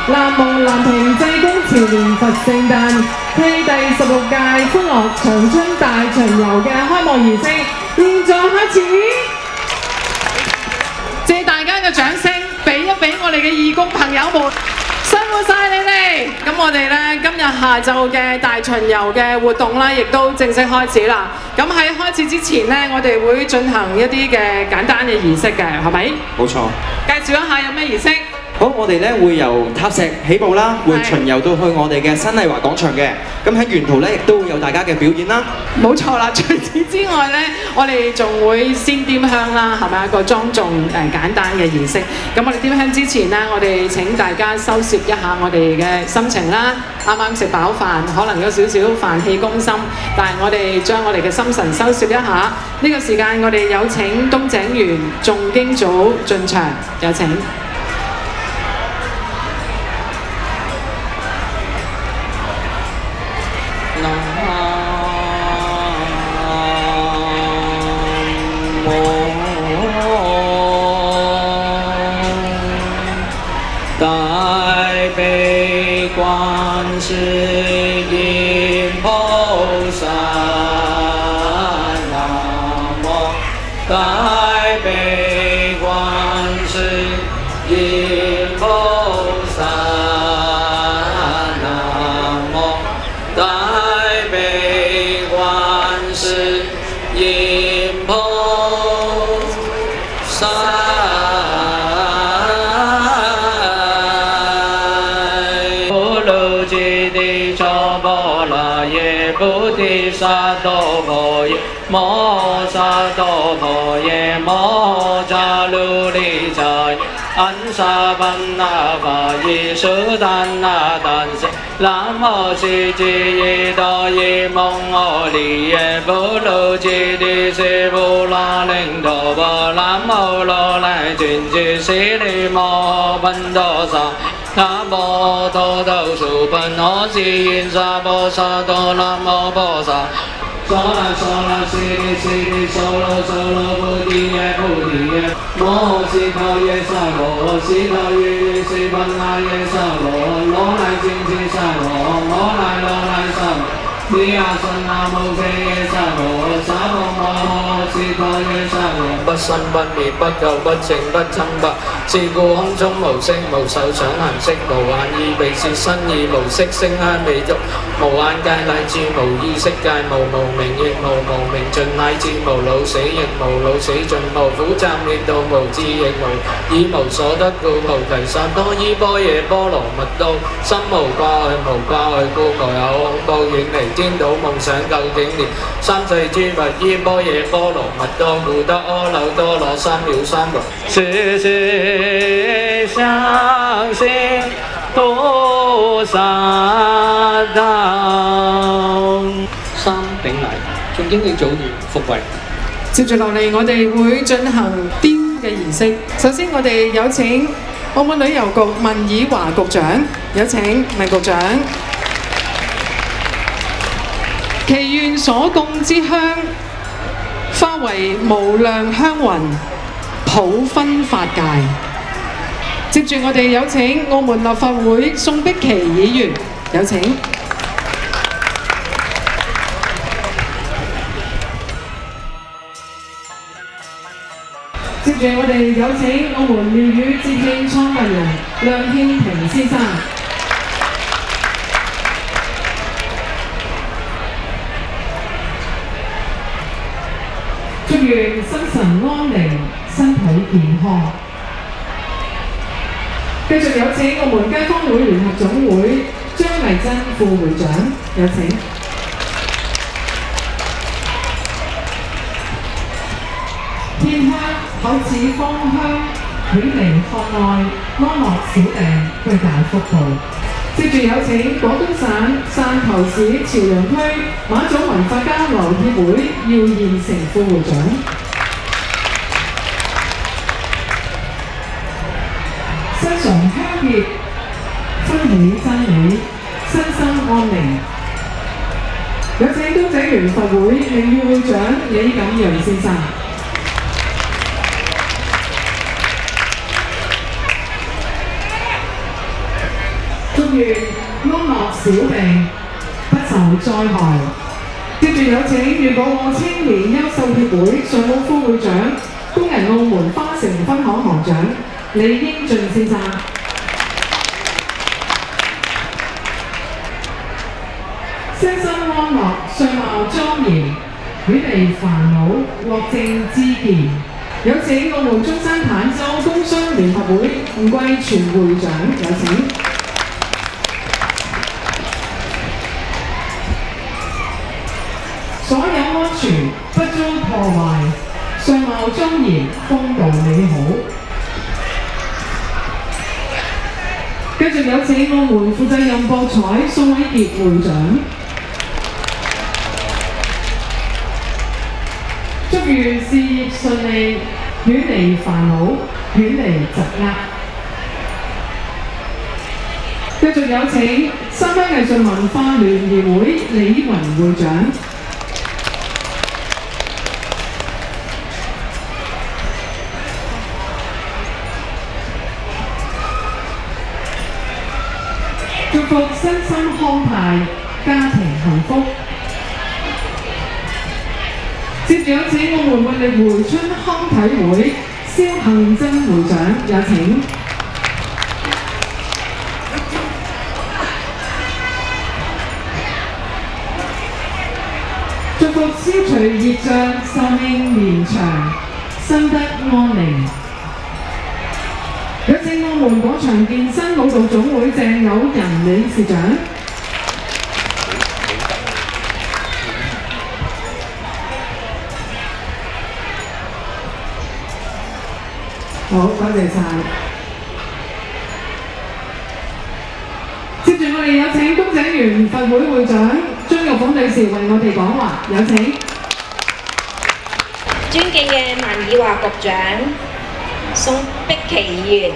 南無南屏濟公朝年佛聖誕暨第16屆歡樂長春大巡遊嘅開幕儀式，現在開始。借大家嘅掌聲，俾一俾我哋嘅義工朋友們。辛苦晒你哋！咁我哋咧今日下晝嘅大巡遊嘅活動咧，亦都正式開始啦。咁喺開始之前咧，我哋會進行一啲嘅簡單嘅儀式嘅，係咪？冇錯。介紹一下有咩儀式？好，我哋咧會由塔石起步啦，會巡遊到去我哋嘅新麗華廣場嘅。咁喺沿途咧，亦都會有大家嘅表演啦。冇錯啦，除此之外咧，我哋仲會先點香啦，係咪一個莊重簡單嘅儀式？咁我哋點香之前咧，我哋請大家收攝一下我哋嘅心情啦。啱啱食飽飯，可能有少少飯氣攻心，但係我哋將我哋嘅心神收攝一下。呢個時間我哋有請東井園誦經組進場，有請。是因菩薩，南無大悲觀世音菩薩，南無大悲觀世音菩薩。菩提薩埵婆耶摩薩埵婆耶摩迦盧利迦耶安薩班那法耶蘇丹那丹瑟南無悉吉耶多耶蒙阿利耶波羅揭谛瑟波羅令多波南無羅來尊者悉利摩賓多薩南無多豆蘇賓那悉因薩婆薩埵南無婆薩娑啦娑啦悉地悉地娑羅娑羅菩提耶菩提耶摩悉陀耶薩婆悉陀耶耶悉般那耶薩婆羅來精精薩婆羅來薩婆利亞僧那無遮耶薩婆薩婆摩悉陀耶薩婆不生不滅不垢不淨不增不是故空中無色無受想行識無眼耳鼻舌身意無色聲香味觸無眼界乃至無意識界無明亦無明盡乃至無老死亦無老死盡無苦集滅道無智亦無以無所得故菩提薩埵依般若波羅蜜多心無掛礙無掛礙故無有恐怖遠離顛倒夢想究竟連三世諸佛依般若波羅蜜多故得阿耨多羅三藐三菩時時相信菩薩道。三頂禮，誦經嘅組員復位。接住落嚟，我哋會進行雕嘅儀式。首先，我哋有請澳門旅遊局文以華局長，有請文局長。祈願所供之香化為無量香雲，普分法界。接住我哋有請澳門立法會宋碧琪議員，有請。接住我哋有請澳門廟宇節慶創辦人梁憲平先生。祝願心神安寧，身體健康。繼續有請澳門街坊會聯合總會張麗珍副會長，有請。天香口齒芳香，喜靈渴愛，安樂小病，居大福報。接住有請廣東省汕頭市潮陽區馬祖文化交流協會姚彥成副會長。身常香葉，歡喜真理，身心安寧。有請東井園佛會名譽會長李錦陽先生。願安樂小地，不愁災害。接住有請粵港澳青年優秀協會常務副會長、工人澳門花城分行行長李英俊先生。身心安樂，相貌莊嚴，遠離煩惱，樂正知健。有請澳門中山坦洲工商聯合會吳桂全會長，有請。所有安全，不遭破壞，相貌莊嚴，風度美好。繼續有請澳門負責任博彩宋偉傑會長。祝願事業順利，遠離煩惱，遠離疾厄。繼續有請三灣藝術文化聯誼會李雲會長。祝福身心康泰，家庭幸福。接住有請澳門活力回春康體會蕭幸珍會長，有請。祝福消除業障，壽命延長，身得安寧。有請澳門廣場健身舞蹈總會鄭友仁理事長。好，多謝晒。接住我哋有請工井園佛會會長張玉鳳女士為我哋講話，有請。尊敬嘅萬以華局長、宋碧琪議員，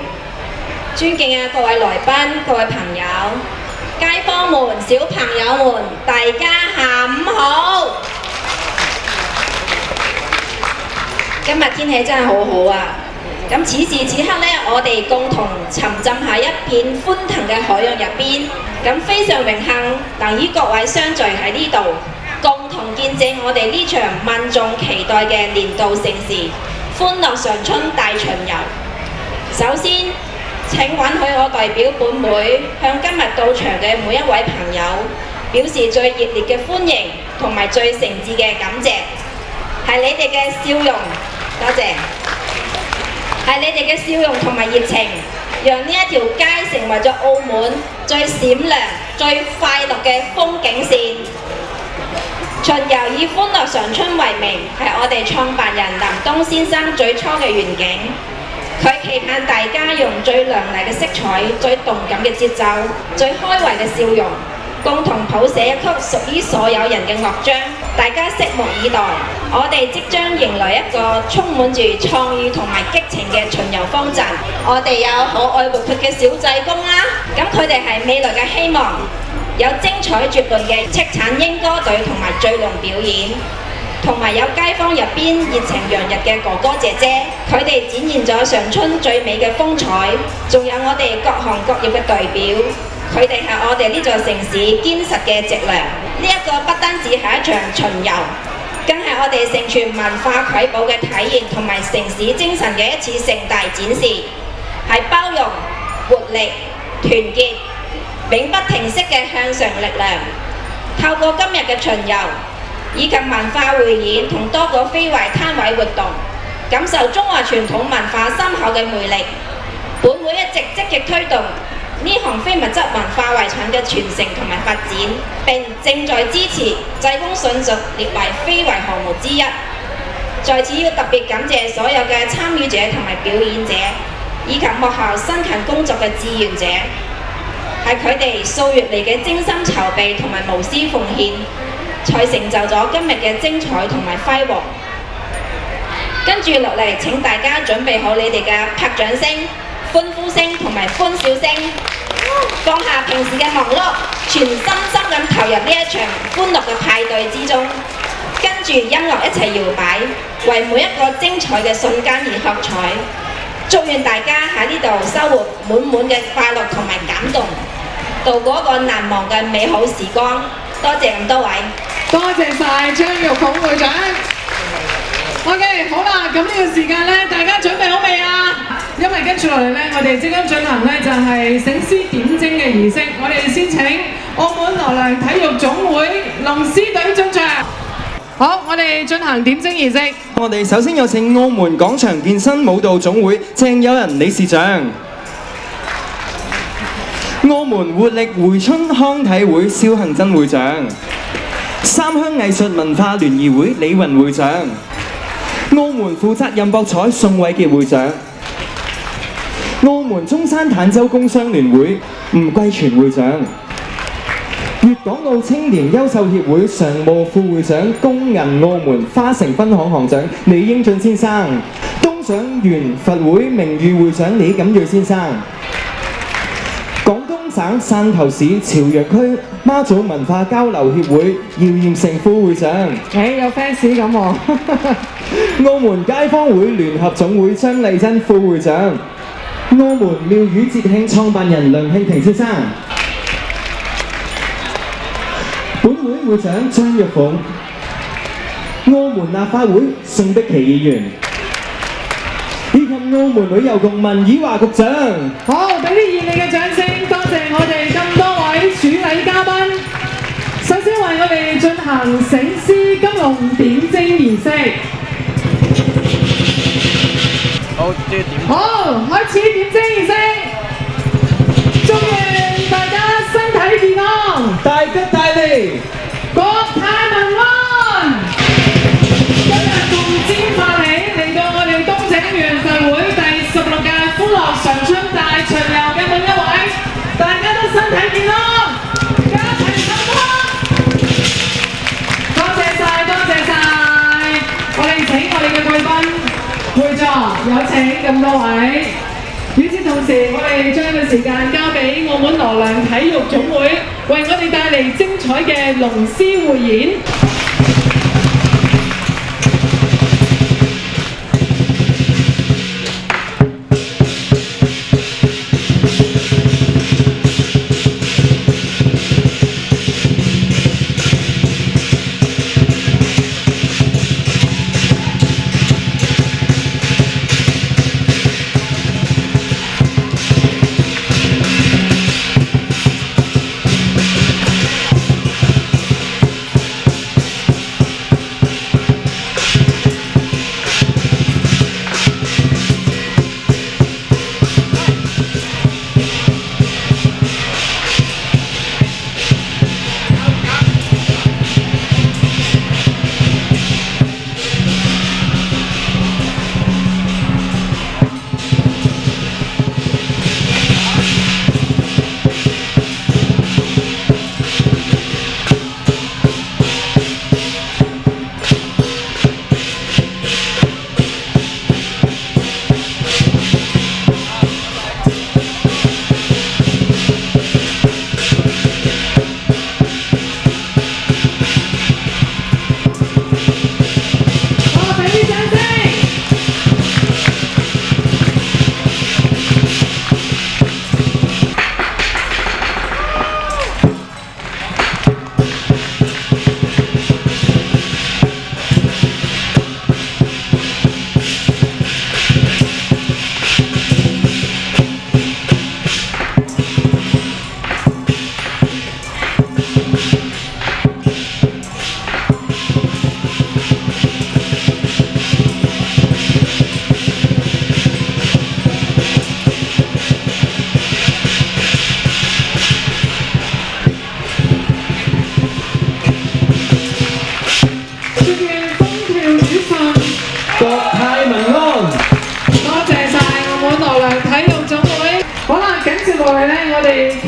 尊敬嘅各位來賓、各位朋友、街坊們、小朋友們，大家下午好。今日天氣真係好好啊！咁此時此刻呢，我哋共同沉浸喺一片歡騰嘅海洋入邊，咁非常榮幸能與各位相聚喺呢度，共同見證我哋呢場萬眾期待嘅年度盛事——歡樂常春大巡遊。首先，請允許我代表本會向今日到場嘅每一位朋友表示最熱烈嘅歡迎同埋最誠摯嘅感謝，係你哋嘅笑容，多謝。係你哋嘅笑容同埋熱情，讓呢一條街成為咗澳門最閃亮、最快樂嘅風景線。巡遊以歡樂常春為名，係我哋創辦人林東先生最初嘅願景。佢期盼大家用最亮麗嘅色彩、最動感嘅節奏、最開懷嘅笑容，共同譜寫一曲屬於所有人嘅樂章。大家拭目以待，我哋即將迎來一個充滿住創意同埋激情嘅巡遊方陣。我哋有可愛活潑嘅小濟公啦，咁佢哋係未來嘅希望。有精彩絕倫嘅叱咤英歌隊同埋醉龍表演，同埋有街坊入邊熱情洋溢嘅哥哥姐姐，佢哋展現咗常春最美嘅風采。仲有我哋各行各業嘅代表，佢哋係我哋呢座城市堅實嘅脊梁。呢一個不單止係一場巡遊，更係我哋承傳文化瑰寶嘅體現同埋城市精神嘅一次盛大展示，係包容、活力、團結、永不停息嘅向上力量。透過今日嘅巡遊以及文化匯演同多個非遺攤位活動，感受中華傳統文化深厚嘅魅力。本會一直積極推動呢項非物質文化遺產嘅傳承同埋發展，並正在支持濟公信屬列為非遺項目之一。在此要特別感謝所有嘅參與者同埋表演者，以及幕後辛勤工作嘅志願者，係佢哋數月嚟嘅精心籌備同埋無私奉獻，才成就咗今日嘅精彩同埋輝煌。跟住落嚟，請大家準備好你哋嘅拍掌聲、歡呼聲同埋歡笑聲，放下平時嘅忙碌，全心心咁投入呢一場歡樂嘅派對之中，跟住音樂一齊搖擺，為每一個精彩嘅瞬間而喝彩。祝願大家喺呢度收穫滿滿嘅快樂同埋感動。度過一個難忘嘅美好時光。多謝咁多位。多謝晒張玉鳳會長。OK， 好啦，咁呢個時間咧，大家準備好未啊？因為跟住落嚟咧，我哋即刻進行咧就係醒獅點睛嘅儀式。我哋先請澳門羅良體育總會龍獅隊進場。好，我哋進行點睛儀式。我哋首先有請澳門廣場健身舞蹈總會鄭友仁理事長。澳門活力回春康體會蕭幸珍會長，三鄉藝術文化聯誼會李雲會長，澳門負責任博彩宋偉傑會長，澳門中山坦洲工商聯會吳桂全會長，粵港澳青年優秀協會常務副會長工銀澳門花城分行行長李英俊先生，東賞園佛會名譽會長李錦瑞先生，省汕頭市潮陽區媽祖文化交流協會姚彥成副會長，有 fans 咁喎。澳門街坊會聯合總會張麗珍副會長，澳門廟宇節慶創辦人梁慶庭先生，本會會長張玉鳳，澳門立法會宋碧琪議員，以及澳門旅遊局文以華局長。好，俾啲熱烈嘅掌聲，多謝我哋咁多位主禮嘉賓。首先為我哋進行醒獅金龍點睛儀式。好，開始點睛儀式。祝願大家身體健康，大吉大利，國泰民安。今日共煎發起嚟到我哋東井園佛會第16屆歡樂常春大巡遊嘅每一位，大家都身體健康，家庭幸福。多謝晒，多謝晒。我哋請我哋嘅貴賓會座，有請咁多位。與此同時，我哋將個時間交俾澳門羅良體育總會，為我哋帶嚟精彩嘅龍獅匯演。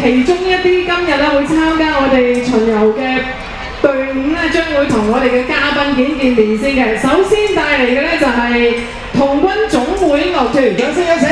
其中一啲今日咧會參加我哋巡遊嘅隊伍咧，將會同我哋嘅嘉賓見面先嘅。首先帶嚟嘅咧就係童軍總會樂團，掌聲有請。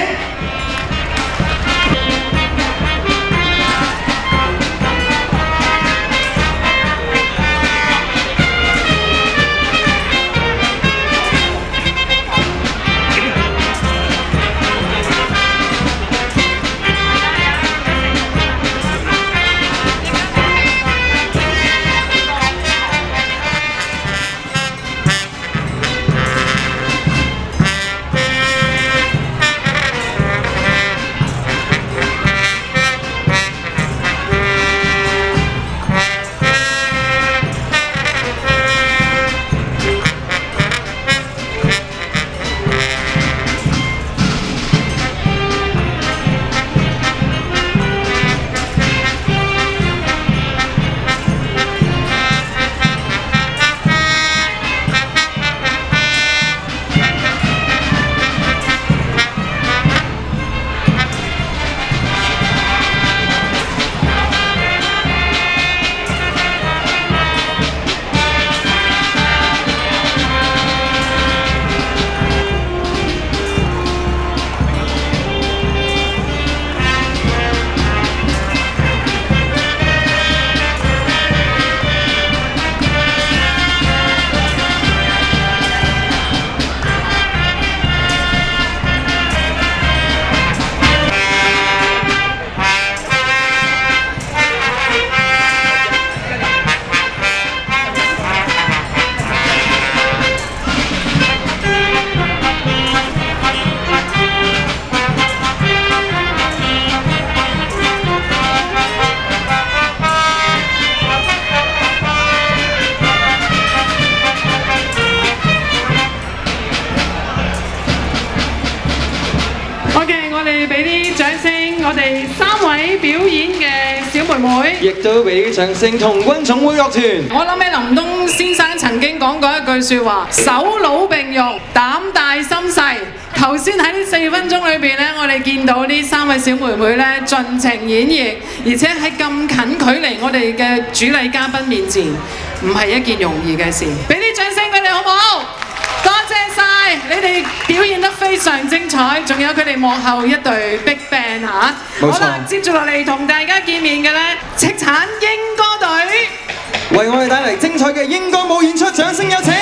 再俾啲掌聲，我哋3位表演嘅小妹妹。亦都俾啲掌聲童軍總會樂團。我諗起林東先生曾經講過一句説話：手腦並用，膽大心細。頭先喺呢4分鐘裏邊咧，我哋見到呢3位小妹妹咧盡情演繹，而且喺咁近距離我哋嘅主禮嘉賓面前，唔係一件容易嘅事。俾啲掌聲佢哋好唔好？多謝晒，你哋表現得非常精彩，仲有佢哋幕後一隊 Big Band 嚇。冇錯好啦，接住落嚟同大家見面嘅咧，赤橙鷹歌隊。為我哋帶嚟精彩嘅鷹歌舞演出，掌聲有請！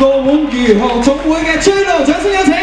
澳門漁學總會嘅追龍，掌聲有請！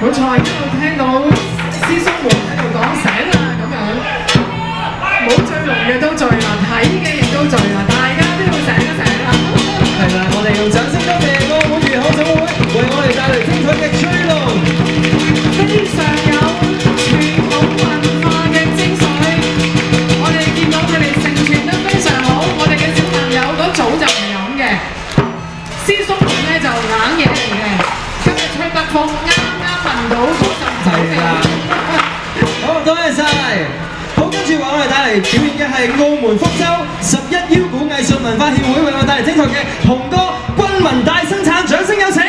冇錯，一路聽到師叔們喺度講醒啦咁樣，冇醉濃嘅都醉啦，睇嘅亦都醉啦，大家都要醒一醒啦。係啦，我哋用掌聲多謝澳門粵口總會為我哋帶嚟精彩嘅吹龍。非常有傳統文化嘅精髓，我哋見到佢哋承傳得非常好，我哋嘅小朋友嗰早就唔飲嘅，師叔們咧就冷嘢嚟嘅，今日吹北風啱聞到嗰陣酒味。好，多謝晒。好，跟住話我哋帶嚟表演嘅係澳門福州11腰鼓藝術文化協會為我哋帶嚟精彩嘅紅歌軍民大生產，掌聲有請。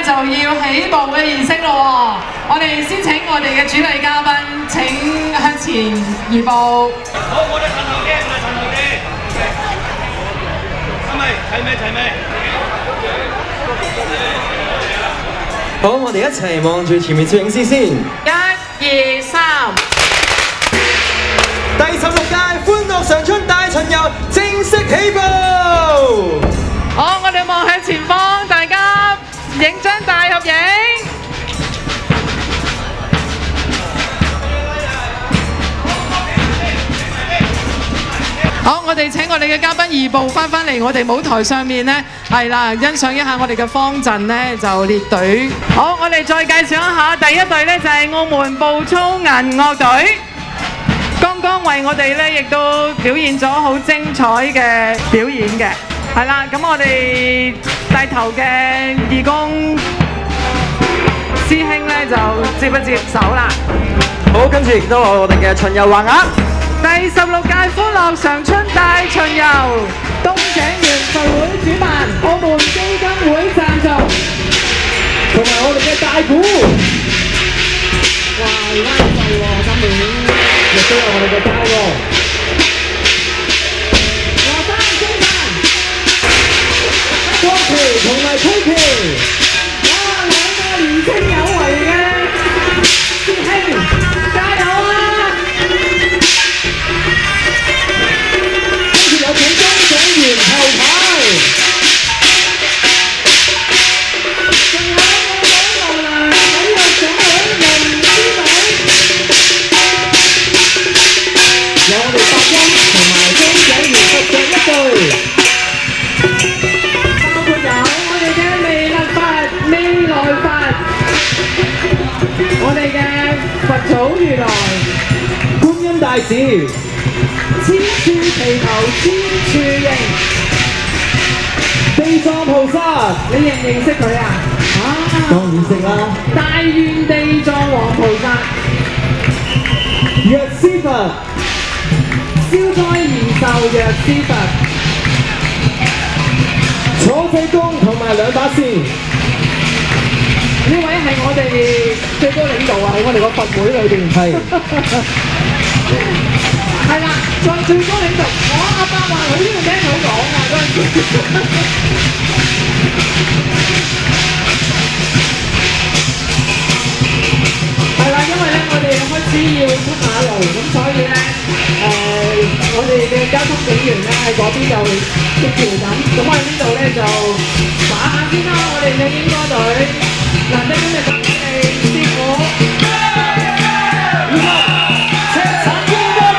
就要起步嘅儀式咯喎！我哋先請我哋嘅主禮嘉賓請向前移步。好，我哋褪後啲，提咪。好，我哋一齊望住前面攝影師先。1、2、3。第16屆歡樂常春大巡遊正式起步。好，我哋望向前方，大家影張大合影。好，我哋請我哋嘅嘉賓移步翻嚟我哋舞台上面呢，係啦，欣賞一下我哋嘅方陣呢，就列隊。好，我哋再介紹一下第一隊呢，就係澳門步操銀樂隊。剛剛為我哋呢，亦都表現咗好精彩嘅表演嘅。係啦，咁我哋帶頭嘅義工師兄咧就接一接手啦。好，跟住亦都係我哋嘅巡遊橫額。第16屆歡樂常春大巡遊，東井園藝會主辦，澳門基金會贊助，同埋我哋嘅大鼓。哇，而家有喎，今年亦都有我哋嘅交喎。國旗同埋區旗，哇！兩個年青有為嘅師兄，加油啊！跟住有請東井園後排，仲有我們無奈體育總會龍獅隊，有我哋發音同埋東井園合唱一隊。我哋嘅佛祖如來、觀音大士、千處祈求千處應，地藏菩薩，你認唔認識佢啊？當然識啦。大願地藏王菩薩，藥師佛，消災延壽藥師佛，坐濟公同埋兩把扇。呢位係我哋最高領導啊！喺我哋個佛會裏邊。係。係啦，在最高領導，我阿伯話佢呢個名好講啊嗰陣時。係啦，因為咧我哋開始要出馬路，咁所以咧我哋嘅交通警員咧喺嗰邊就協調緊，咁我哋呢度咧就打下先啦，我哋嘅英歌隊。難得今日我哋師傅，赤橙英歌隊。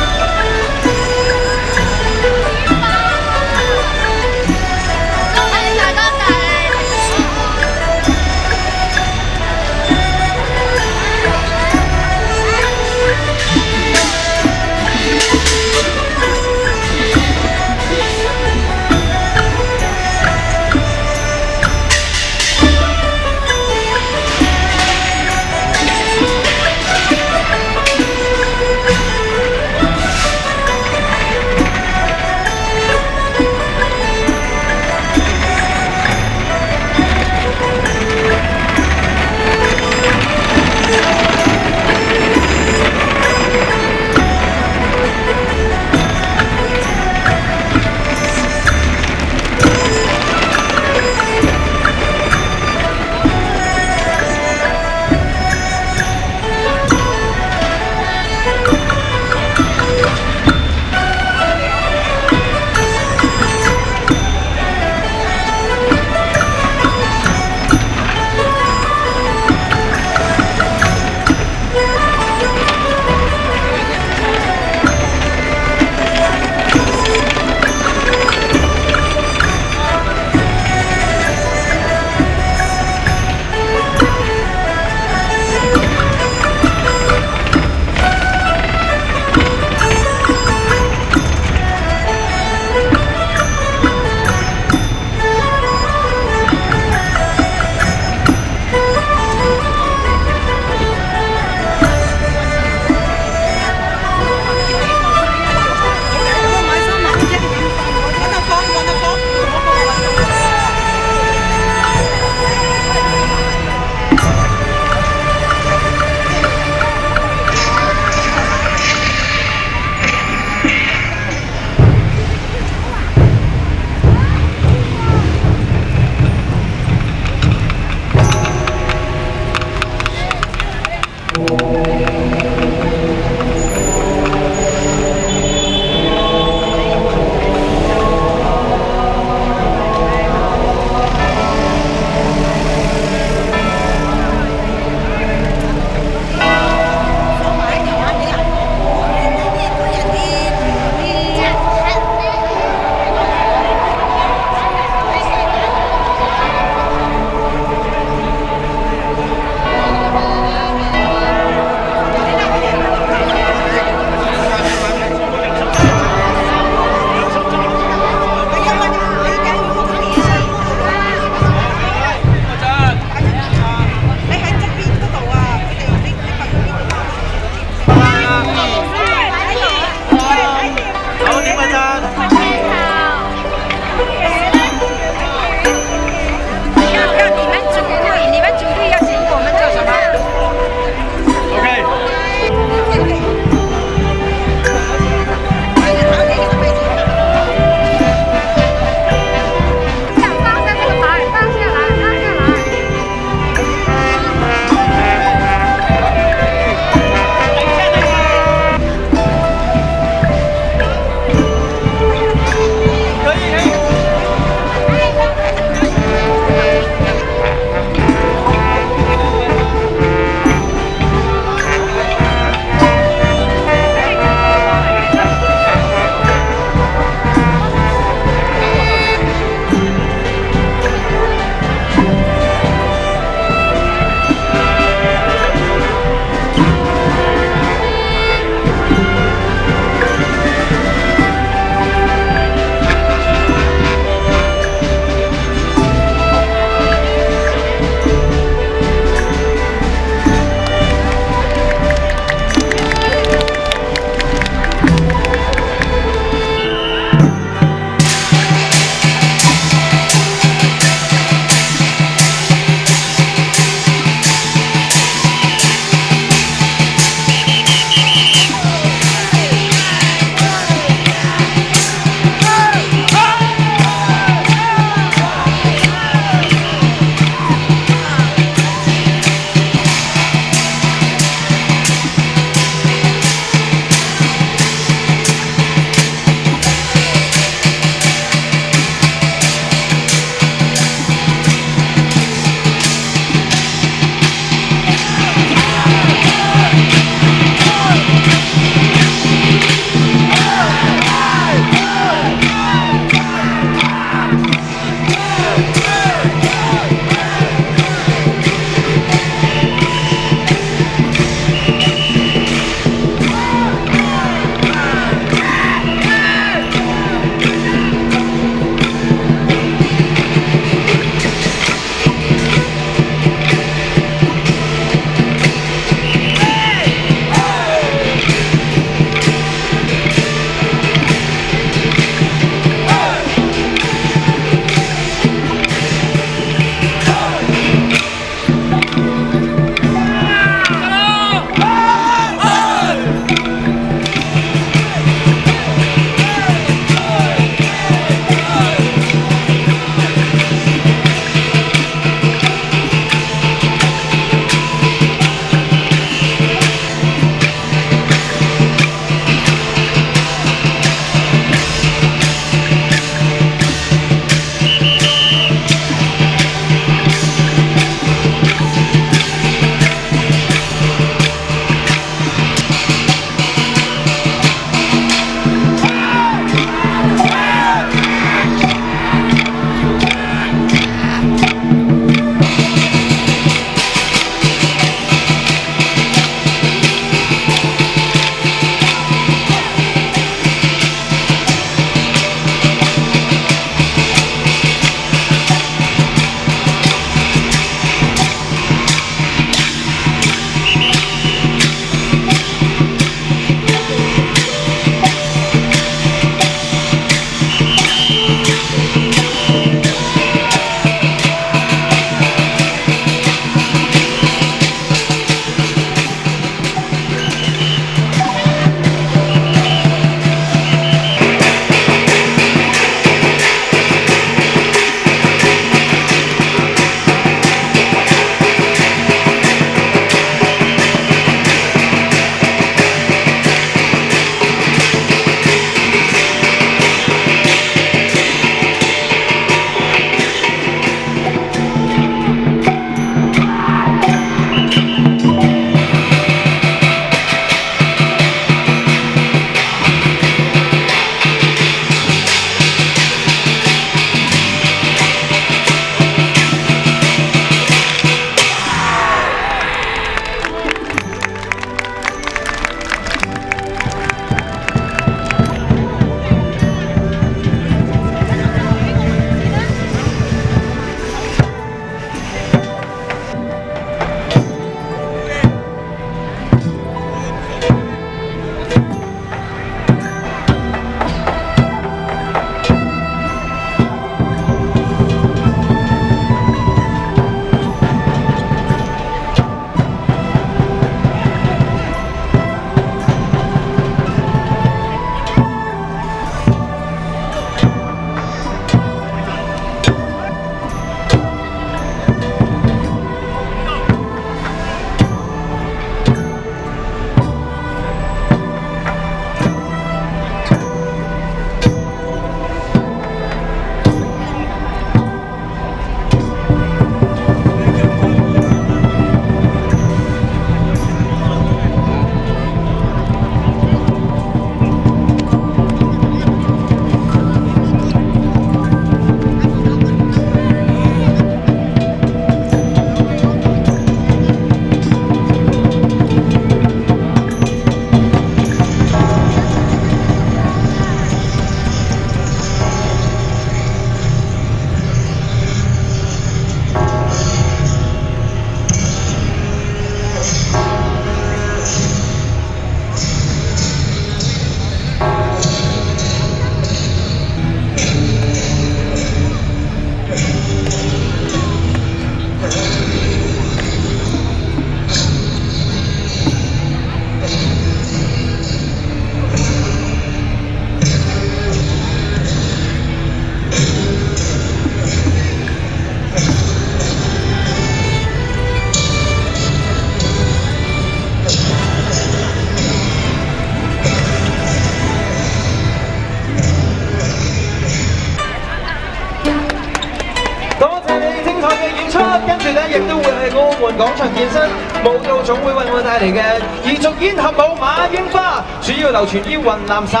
亦都會係澳門廣場健身舞蹈總會為我帶嚟嘅彝族煙合舞馬櫻花，主要流傳於雲南省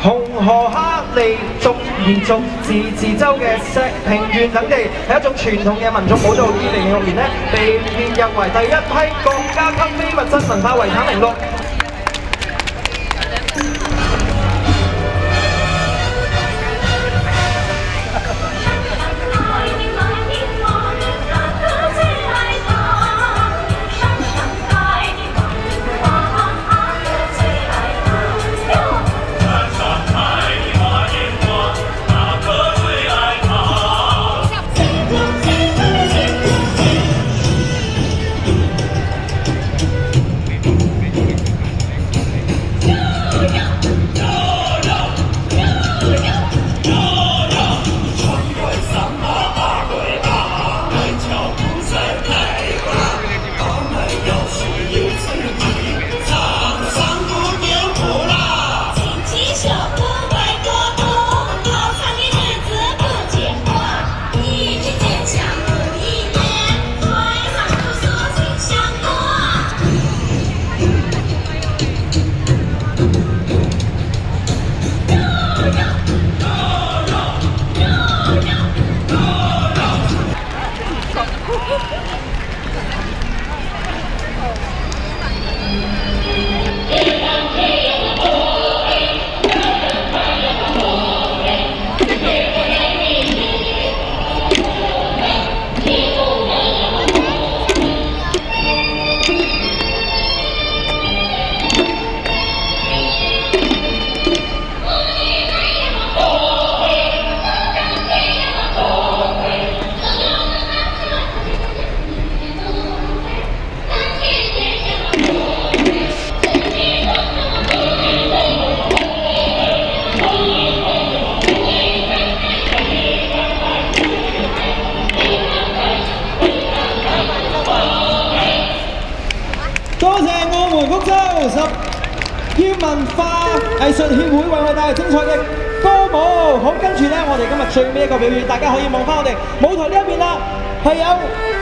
紅河哈利族彝族自治州嘅石屏縣等地，係一種傳統嘅民族舞蹈。2006年被列入為第一批國家級非物質文化遺產名錄。多謝澳門福州十業文化藝術協會為我哋帶來精彩嘅歌舞。好，跟住呢，我哋今日最尾一個表演，大家可以望翻我哋舞台呢一邊啦，係有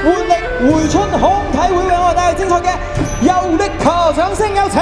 活力回春康體會為我哋帶來精彩嘅遊力球，掌聲有請！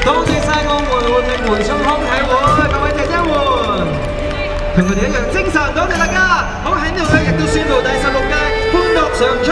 多謝晒澳門活力回春康體會各位姐姐們，同佢哋一樣精神，多謝大家。好，喺呢度咧亦都宣布第16屆歡樂常春